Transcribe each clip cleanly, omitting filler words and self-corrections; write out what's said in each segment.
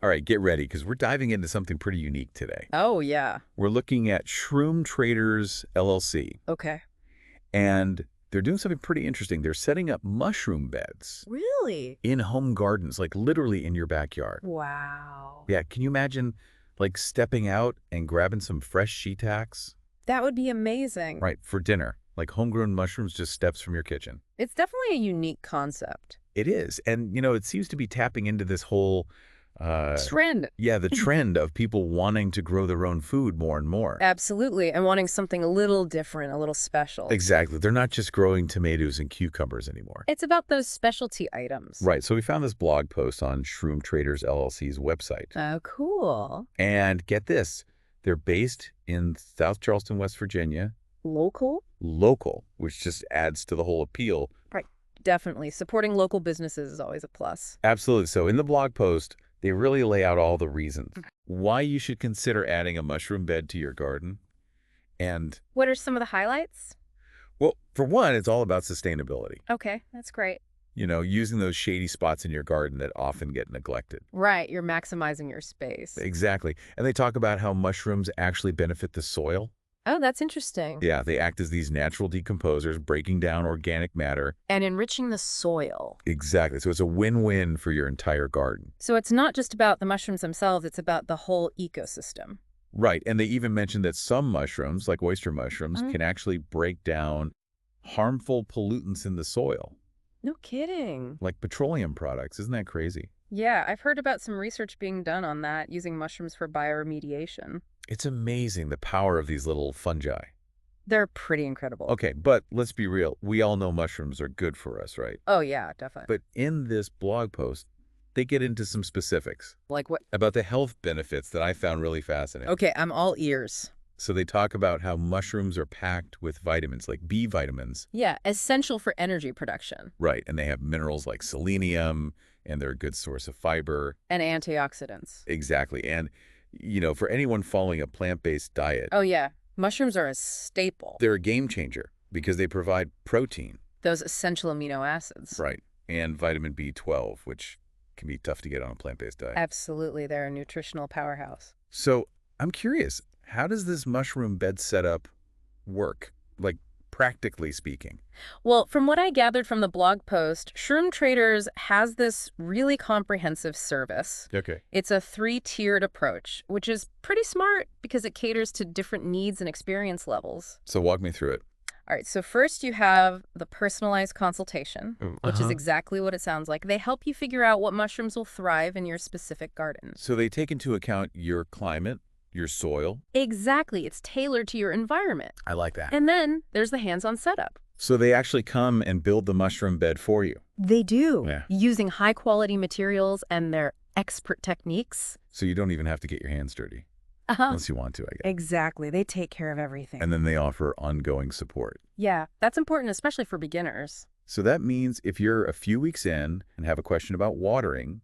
All right, get ready, because we're diving into something pretty unique today. Oh, yeah. We're looking at Shroom Traders, LLC, Okay. and they're doing something pretty interesting. They're setting up mushroom beds Really? in home gardens, like literally in your backyard. Wow. Yeah, can you imagine, like, stepping out and grabbing some fresh shiitakes? That would be amazing. Right, for dinner. Like homegrown mushrooms just steps from your kitchen. It's definitely a unique concept. It is. And, it seems to be tapping into this whole, Trend. yeah, the trend of people wanting to grow their own food more and more. Absolutely. And wanting something a little different, a little special. Exactly. They're not just growing tomatoes and cucumbers anymore. It's about those specialty items. Right. So we found this blog post on Shroom Traders LLC's website. Oh, cool. And get this, they're based in South Charleston, West Virginia. Local? Local, which just adds to the whole appeal. Right. Definitely. Supporting local businesses is always a plus. Absolutely. So in the blog post, they really lay out all the reasons why you should consider adding a mushroom bed to your garden. And, What are some of the highlights? well, for one, it's all about sustainability. Okay, that's great. Using those shady spots in your garden that often get neglected. Right. You're maximizing your space. Exactly. And they talk about how mushrooms actually benefit the soil. Oh, that's interesting. Yeah, they act as these natural decomposers, breaking down organic matter. And enriching the soil. Exactly. So it's a win-win for your entire garden. So it's not just about the mushrooms themselves, it's about the whole ecosystem. Right. And they even mentioned that some mushrooms, like oyster mushrooms, Mhm. can actually break down harmful pollutants in the soil, No kidding. like petroleum products. Isn't that crazy? Yeah, I've heard about some research being done on that, using mushrooms for bioremediation. It's amazing the power of these little fungi. They're pretty incredible. Okay, but let's be real. We all know mushrooms are good for us, right? Oh, yeah, definitely. But in this blog post, they get into some specifics Like what? about the health benefits that I found really fascinating. Okay, I'm all ears. So they talk about how mushrooms are packed with vitamins, like B vitamins. Yeah, essential for energy production. Right, and they have minerals like selenium, and they're a good source of fiber. And antioxidants. Exactly. And, for anyone following a plant-based diet, Oh, yeah. Mushrooms are a staple. they're a game changer because they provide protein, Those essential amino acids. right, and vitamin B12, which can be tough to get on a plant-based diet. Absolutely, they're a nutritional powerhouse. So I'm curious, how does this mushroom bed setup work, like practically speaking? Well, from what I gathered from the blog post, Shroom Traders has this really comprehensive service. Okay. It's a 3-tiered approach, which is pretty smart because it caters to different needs and experience levels. So walk me through it. All right, so first you have the personalized consultation, which is exactly what it sounds like. They help you figure out what mushrooms will thrive in your specific garden. So they take into account your climate, your soil. Exactly, it's tailored to your environment. I like that. And then there's the hands-on setup. So they actually come and build the mushroom bed for you. They do, Yeah. using high-quality materials and their expert techniques. So you don't even have to get your hands dirty, Uh-huh. unless you want to, I guess. Exactly. They take care of everything. And then they offer ongoing support. Yeah, that's important, especially for beginners. So that means if you're a few weeks in and have a question about watering,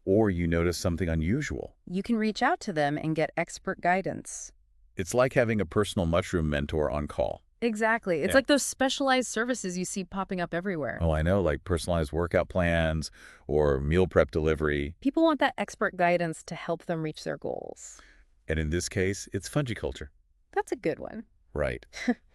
or you notice something unusual, You can reach out to them and get expert guidance. it's like having a personal mushroom mentor on call. Exactly. It's Yeah. like those specialized services you see popping up everywhere. Oh, I know, like personalized workout plans or meal prep delivery. People want that expert guidance to help them reach their goals. And in this case, it's fungiculture. That's a good one. Right.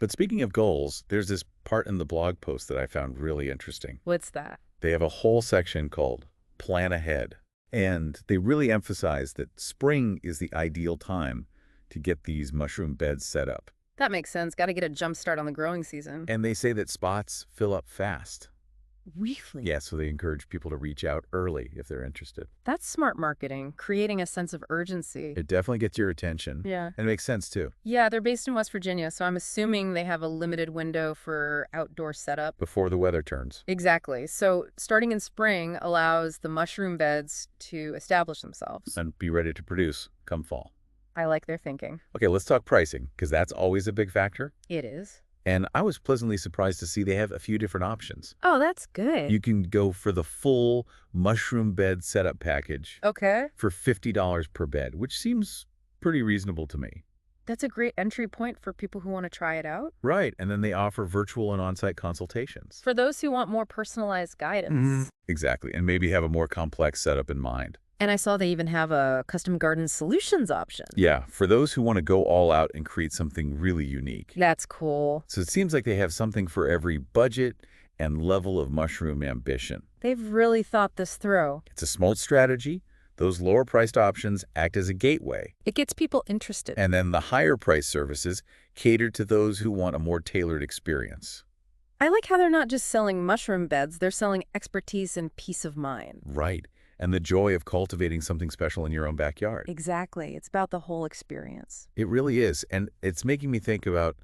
But speaking of goals, there's this part in the blog post that I found really interesting. What's that? They have a whole section called Plan Ahead. And they really emphasize that spring is the ideal time to get these mushroom beds set up. That makes sense. Got to get a jump start on the growing season. And they say that spots fill up fast. Really? Yeah, so they encourage people to reach out early if they're interested. That's smart marketing, creating a sense of urgency. It definitely gets your attention. Yeah. And it makes sense, too. Yeah, they're based in West Virginia, so I'm assuming they have a limited window for outdoor setup. Before the weather turns. Exactly. So starting in spring allows the mushroom beds to establish themselves. And be ready to produce come fall. I like their thinking. Okay, let's talk pricing, because that's always a big factor. It is. And I was pleasantly surprised to see they have a few different options. Oh, that's good. You can go for the full mushroom bed setup package Okay. for $50 per bed, which seems pretty reasonable to me. That's a great entry point for people who want to try it out. Right, and then they offer virtual and on-site consultations. For those who want more personalized guidance. Exactly, and maybe have a more complex setup in mind. And I saw they even have a custom garden solutions option. Yeah, for those who want to go all out and create something really unique. That's cool. So it seems like they have something for every budget and level of mushroom ambition. They've really thought this through. It's a smart strategy. Those lower-priced options act as a gateway. It gets people interested. And then the higher-priced services cater to those who want a more tailored experience. I like how they're not just selling mushroom beds, they're selling expertise and peace of mind. Right. And the joy of cultivating something special in your own backyard. Exactly. It's about the whole experience. It really is. And it's making me think about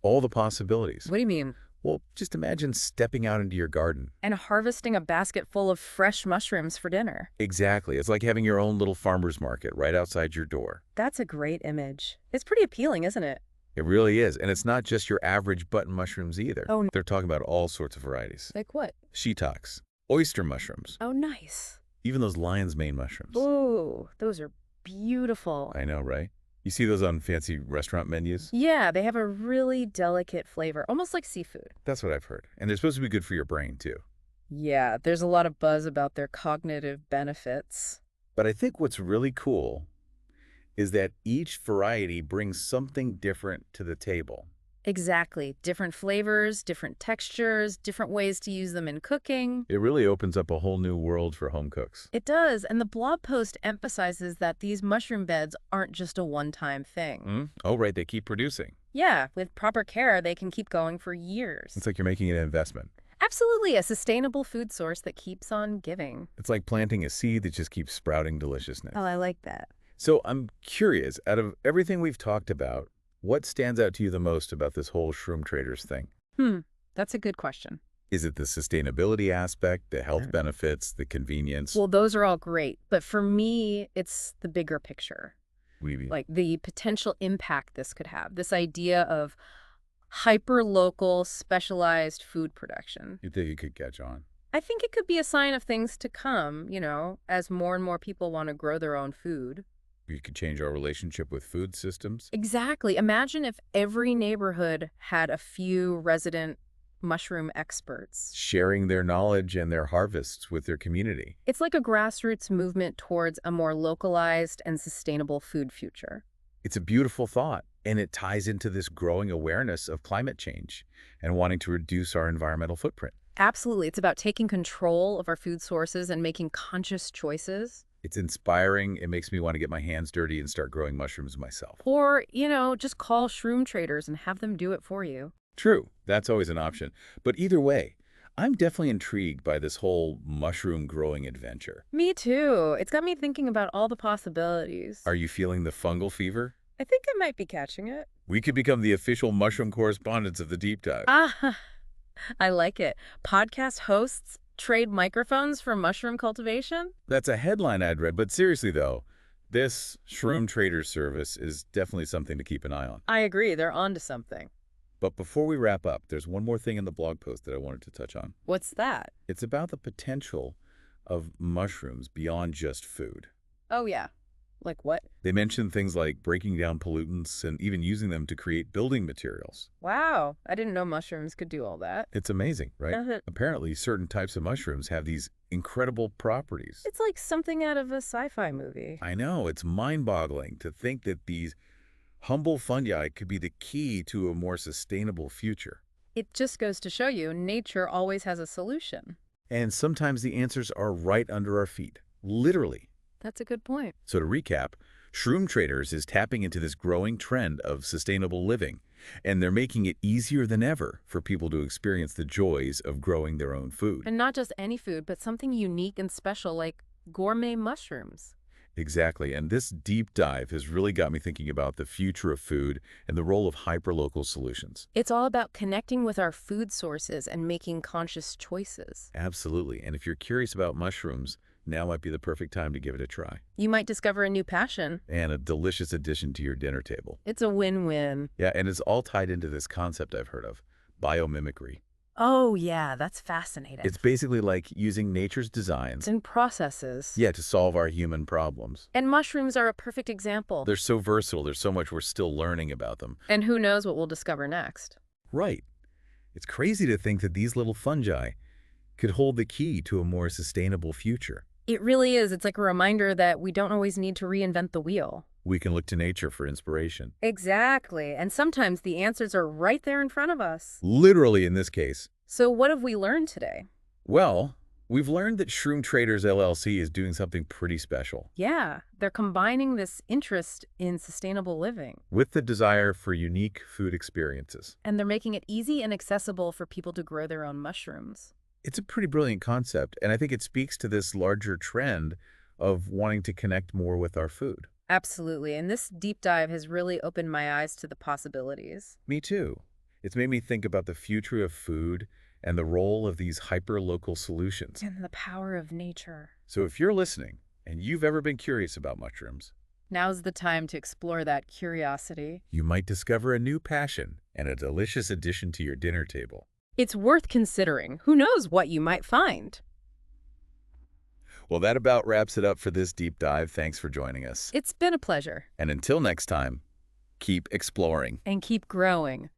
all the possibilities. What do you mean? Well, just imagine stepping out into your garden. And harvesting a basket full of fresh mushrooms for dinner. Exactly. It's like having your own little farmer's market right outside your door. That's a great image. It's pretty appealing, isn't it? It really is. And it's not just your average button mushrooms either. Oh, They're talking about all sorts of varieties. like what? Shiitakes, oyster mushrooms, Oh, nice. even those lion's mane mushrooms. Ooh, those are beautiful. I know, right? You see those on fancy restaurant menus? Yeah, they have a really delicate flavor, almost like seafood. That's what I've heard. And they're supposed to be good for your brain, too. Yeah, there's a lot of buzz about their cognitive benefits. But I think what's really cool is that each variety brings something different to the table. Exactly. Different flavors, different textures, different ways to use them in cooking. It really opens up a whole new world for home cooks. It does, and the blog post emphasizes that these mushroom beds aren't just a one-time thing. Oh, right, they keep producing. Yeah, with proper care, they can keep going for years. It's like you're making an investment. Absolutely, a sustainable food source that keeps on giving. It's like planting a seed that just keeps sprouting deliciousness. Oh, I like that. So I'm curious, out of everything we've talked about, what stands out to you the most about this whole Shroom Traders thing? That's a good question. Is it the sustainability aspect, the health benefits, the convenience? Well, those are all great, but for me, it's the bigger picture. Weeby. Like the potential impact this could have. This idea of hyper-local, specialized food production. You think it could catch on? I think it could be a sign of things to come, as more and more people want to grow their own food. You could change our relationship with food systems? Exactly. Imagine if every neighborhood had a few resident mushroom experts. Sharing their knowledge and their harvests with their community. It's like a grassroots movement towards a more localized and sustainable food future. It's a beautiful thought, and it ties into this growing awareness of climate change and wanting to reduce our environmental footprint. Absolutely. It's about taking control of our food sources and making conscious choices. It's inspiring. It makes me want to get my hands dirty and start growing mushrooms myself. Or, just call Shroom Traders and have them do it for you. True, that's always an option. But either way, I'm definitely intrigued by this whole mushroom growing adventure. Me too. It's got me thinking about all the possibilities. Are you feeling the fungal fever? I think I might be catching it. We could become the official mushroom correspondents of the Deep Dive. Ah, I like it. Podcast hosts trade microphones for mushroom cultivation? That's a headline I'd read, but seriously though, this Shroom Traders service is definitely something to keep an eye on. I agree. They're onto something. But before we wrap up, there's one more thing in the blog post that I wanted to touch on. What's that? It's about the potential of mushrooms beyond just food. Oh, yeah. Like what? They mention things like breaking down pollutants and even using them to create building materials. Wow. I didn't know mushrooms could do all that. It's amazing, right? Apparently, certain types of mushrooms have these incredible properties. It's like something out of a sci-fi movie. I know. It's mind-boggling to think that these humble fungi could be the key to a more sustainable future. It just goes to show you, nature always has a solution. And sometimes the answers are right under our feet, literally. That's a good point. So to recap, Shroom Traders is tapping into this growing trend of sustainable living, and they're making it easier than ever for people to experience the joys of growing their own food. And not just any food, but something unique and special like gourmet mushrooms. Exactly, and this deep dive has really got me thinking about the future of food and the role of hyperlocal solutions. It's all about connecting with our food sources and making conscious choices. Absolutely, and if you're curious about mushrooms, now might be the perfect time to give it a try. You might discover a new passion. And a delicious addition to your dinner table. It's a win-win. Yeah, and it's all tied into this concept I've heard of, biomimicry. Oh, yeah, that's fascinating. It's basically like using nature's designs and processes. Yeah, to solve our human problems. And mushrooms are a perfect example. They're so versatile. There's so much we're still learning about them. And who knows what we'll discover next. Right. It's crazy to think that these little fungi could hold the key to a more sustainable future. It really is. It's like a reminder that we don't always need to reinvent the wheel. We can look to nature for inspiration. Exactly. And sometimes the answers are right there in front of us. Literally in this case. So what have we learned today? Well, we've learned that Shroom Traders LLC is doing something pretty special. Yeah, they're combining this interest in sustainable living, With the desire for unique food experiences. and they're making it easy and accessible for people to grow their own mushrooms. It's a pretty brilliant concept, and I think it speaks to this larger trend of wanting to connect more with our food. Absolutely. And this deep dive has really opened my eyes to the possibilities. Me too. It's made me think about the future of food and the role of these hyper-local solutions. And the power of nature. So if you're listening and you've ever been curious about mushrooms, Now's the time to explore that curiosity. you might discover a new passion and a delicious addition to your dinner table. It's worth considering. Who knows what you might find? Well, that about wraps it up for this deep dive. Thanks for joining us. It's been a pleasure. And until next time, keep exploring. And keep growing.